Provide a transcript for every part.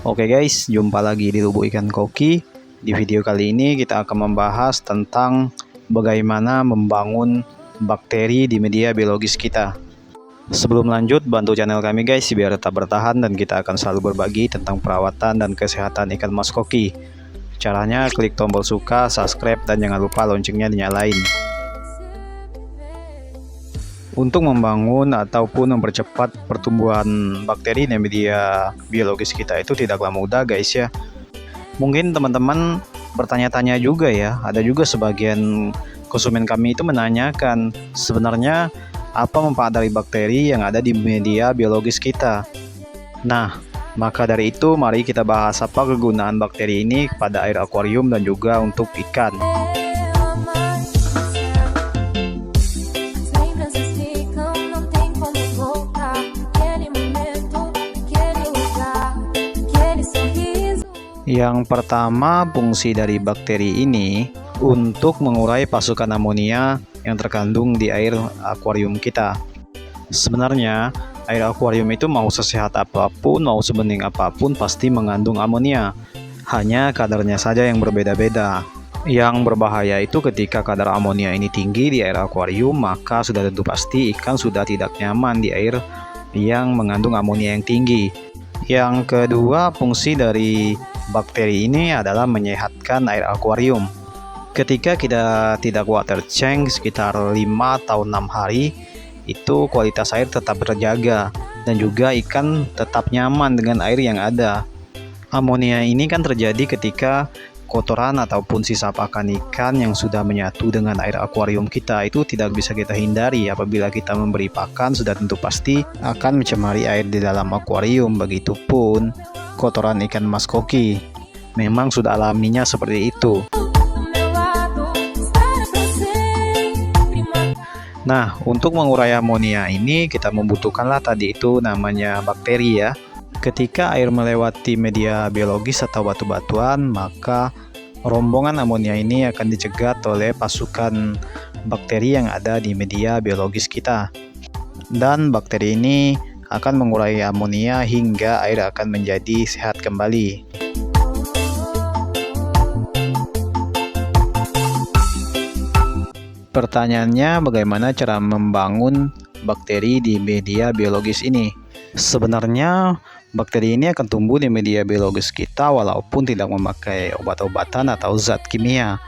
Oke guys, jumpa lagi di Lubuk Ikan Koki. Di video kali ini kita akan membahas tentang bagaimana membangun bakteri di media biologis kita. Sebelum lanjut, bantu channel kami guys biar tetap bertahan dan kita akan selalu berbagi tentang perawatan dan kesehatan ikan mas koki. Caranya klik tombol suka, subscribe, dan jangan lupa loncengnya dinyalain. Untuk membangun ataupun mempercepat pertumbuhan bakteri di media biologis kita itu tidaklah mudah guys ya. Mungkin teman-teman bertanya-tanya juga ya, ada juga sebagian konsumen kami itu menanyakan sebenarnya apa manfaat dari bakteri yang ada di media biologis kita. Nah, maka dari itu mari kita bahas apa kegunaan bakteri ini pada air akuarium dan juga untuk ikan. Yang pertama, fungsi dari bakteri ini untuk mengurai pasukan amonia yang terkandung di air akuarium kita. Sebenarnya, air akuarium itu mau sesehat apapun, mau sebening apapun pasti mengandung amonia. Hanya kadarnya saja yang berbeda-beda. Yang berbahaya itu ketika kadar amonia ini tinggi di air akuarium, maka sudah tentu pasti ikan sudah tidak nyaman di air yang mengandung amonia yang tinggi. Yang kedua, fungsi dari bakteri ini adalah menyehatkan air akuarium. Ketika kita tidak water change sekitar 5 atau 6 hari, itu kualitas air tetap terjaga dan juga ikan tetap nyaman dengan air yang ada. Amonia ini kan terjadi ketika kotoran ataupun sisa pakan ikan yang sudah menyatu dengan air akuarium kita itu tidak bisa kita hindari. Apabila kita memberi pakan, sudah tentu pasti akan mencemari air di dalam akuarium. Begitupun kotoran ikan mas koki, memang sudah alaminya seperti itu. Nah, untuk mengurai amonia ini kita membutuhkanlah tadi itu namanya bakteri ya. Ketika air melewati media biologis atau batu-batuan, maka rombongan amonia ini akan dicegat oleh pasukan bakteri yang ada di media biologis kita. Dan bakteri ini akan mengurai amonia hingga air akan menjadi sehat kembali. Pertanyaannya, bagaimana cara membangun bakteri di media biologis ini? Sebenarnya bakteri ini akan tumbuh di media biologis kita walaupun tidak memakai obat-obatan atau zat kimia.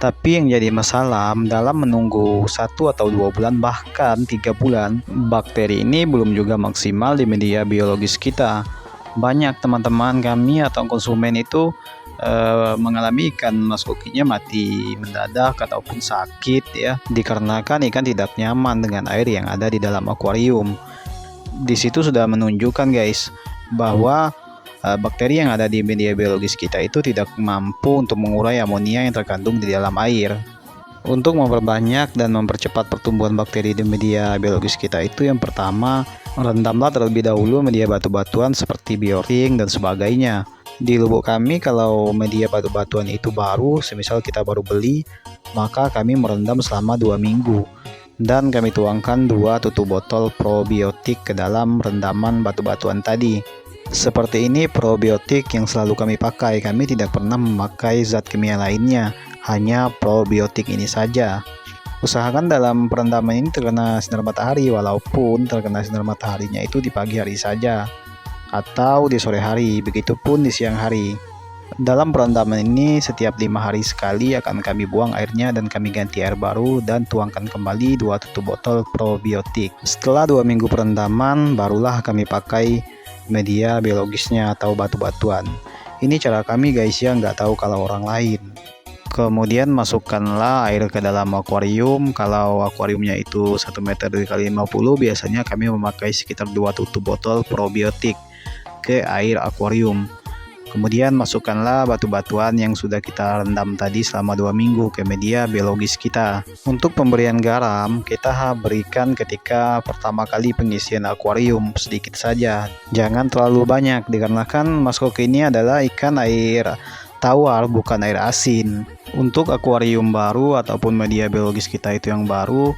Tapi yang jadi masalah dalam menunggu 1 atau 2 bulan bahkan 3 bulan, bakteri ini belum juga maksimal di media biologis kita. Banyak teman-teman kami atau konsumen itu mengalami ikan mas kokinya mati mendadak ataupun sakit ya, dikarenakan ikan tidak nyaman dengan air yang ada di dalam akuarium. Di situ sudah menunjukkan guys bahwa bakteri yang ada di media biologis kita itu tidak mampu untuk mengurai amonia yang terkandung di dalam air. Untuk memperbanyak dan mempercepat pertumbuhan bakteri di media biologis kita itu, yang pertama, rendamlah terlebih dahulu media batu-batuan seperti bioring dan sebagainya. Di lubuk kami kalau media batu-batuan itu baru, semisal kita baru beli, maka kami merendam selama 2 minggu. Dan kami tuangkan 2 tutup botol probiotik ke dalam rendaman batu-batuan tadi. Seperti ini probiotik yang selalu kami pakai. Kami tidak pernah memakai zat kimia lainnya, hanya probiotik ini saja. Usahakan dalam perendaman ini terkena sinar matahari, walaupun terkena sinar mataharinya itu di pagi hari saja atau di sore hari, begitupun di siang hari. Dalam perendaman ini setiap 5 hari sekali akan kami buang airnya dan kami ganti air baru dan tuangkan kembali 2 tutup botol probiotik. Setelah 2 minggu perendaman barulah kami pakai media biologisnya atau batu-batuan. Ini cara kami guys ya, nggak tahu kalau orang lain. Kemudian masukkanlah air ke dalam akuarium. Kalau akuariumnya itu 1 meter x 50, biasanya kami memakai sekitar 2 tutup botol probiotik ke air akuarium. Kemudian masukkanlah batu-batuan yang sudah kita rendam tadi selama 2 minggu ke media biologis kita. Untuk pemberian garam, kita berikan ketika pertama kali pengisian akuarium, sedikit saja. Jangan terlalu banyak, dikarenakan mas koki ini adalah ikan air tawar, bukan air asin. Untuk akuarium baru ataupun media biologis kita itu yang baru,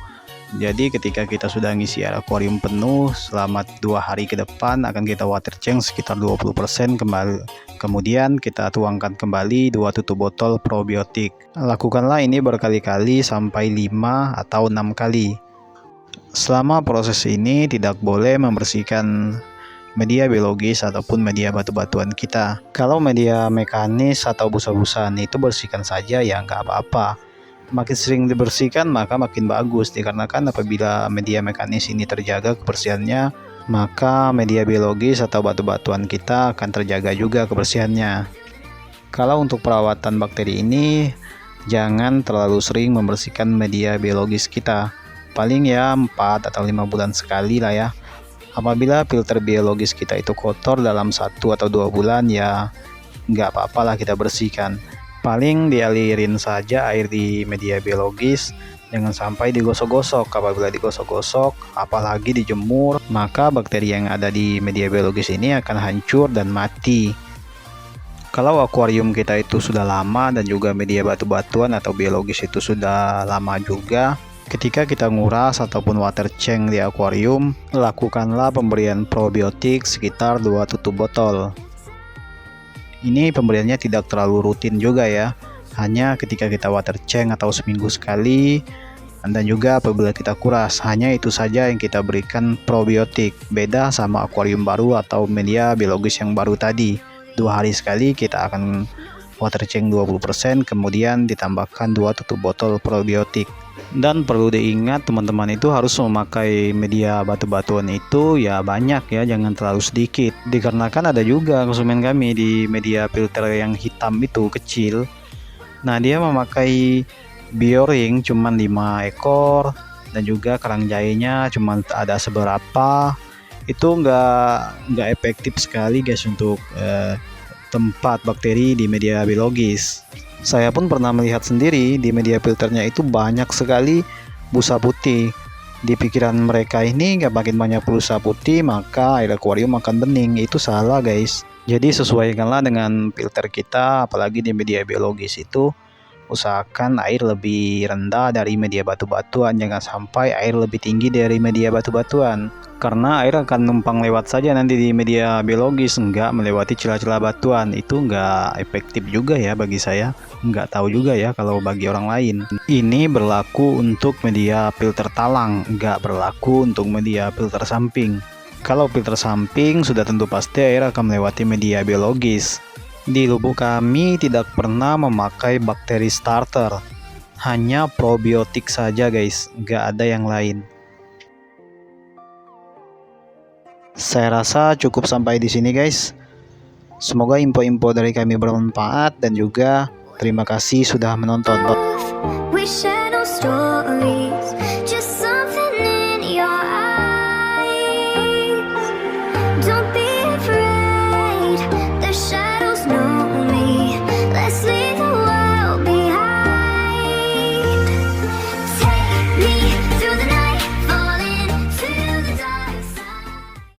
Jadi ketika kita sudah ngisi air akuarium penuh selama 2 hari ke depan akan kita water change sekitar 20% kembali. Kemudian kita tuangkan kembali 2 tutup botol probiotik. Lakukanlah ini berkali-kali sampai 5 atau 6 kali. Selama proses ini tidak boleh membersihkan media biologis ataupun media batu-batuan kita. Kalau media mekanis atau busa-busaan itu bersihkan saja ya nggak apa-apa. Makin sering dibersihkan maka makin bagus, dikarenakan apabila media mekanis ini terjaga kebersihannya, maka media biologis atau batu-batuan kita akan terjaga juga kebersihannya. Kalau untuk perawatan bakteri ini, jangan terlalu sering membersihkan media biologis kita. Paling ya 4 atau 5 bulan sekali lah ya. Apabila filter biologis kita itu kotor dalam 1 atau 2 bulan ya nggak apa-apa lah kita bersihkan. Paling dialirin saja air di media biologis, jangan sampai digosok-gosok. Apabila digosok-gosok, apalagi dijemur, maka bakteri yang ada di media biologis ini akan hancur dan mati. Kalau akuarium kita itu sudah lama dan juga media batu-batuan atau biologis itu sudah lama juga, ketika kita nguras ataupun water change di akuarium, lakukanlah pemberian probiotik sekitar 2 tutup botol. Ini pemberiannya tidak terlalu rutin juga ya, hanya ketika kita water change atau seminggu sekali, dan juga apabila kita kuras, hanya itu saja yang kita berikan probiotik. Beda sama akuarium baru atau media biologis yang baru tadi, 2 hari sekali kita akan water change 20%, kemudian ditambahkan 2 tutup botol probiotik. Dan perlu diingat teman-teman itu harus memakai media batu-batuan itu ya banyak ya, jangan terlalu sedikit. Dikarenakan ada juga konsumen kami di media filter yang hitam itu kecil. Nah dia memakai bioring cuman 5 ekor dan juga kerang jahenya cuman ada seberapa. Itu nggak efektif sekali guys untuk tempat bakteri di media biologis. Saya pun pernah melihat sendiri di media filternya itu banyak sekali busa putih. Di pikiran mereka ini nggak makin banyak busa putih maka air akuarium akan bening. Itu salah guys. Jadi sesuaikanlah dengan filter kita, apalagi di media biologis itu usahakan air lebih rendah dari media batu-batuan, jangan sampai air lebih tinggi dari media batu-batuan. Karena air akan numpang lewat saja nanti di media biologis, nggak melewati celah-celah batuan. Itu nggak efektif juga ya bagi saya. Nggak tahu juga ya kalau bagi orang lain. Ini berlaku untuk media filter talang, nggak berlaku untuk media filter samping. Kalau filter samping sudah tentu pasti air akan melewati media biologis. Di lubuk kami tidak pernah memakai bakteri starter, hanya probiotik saja guys, nggak ada yang lain. Saya rasa cukup sampai di sini guys. Semoga info-info dari kami bermanfaat dan juga terima kasih sudah menonton.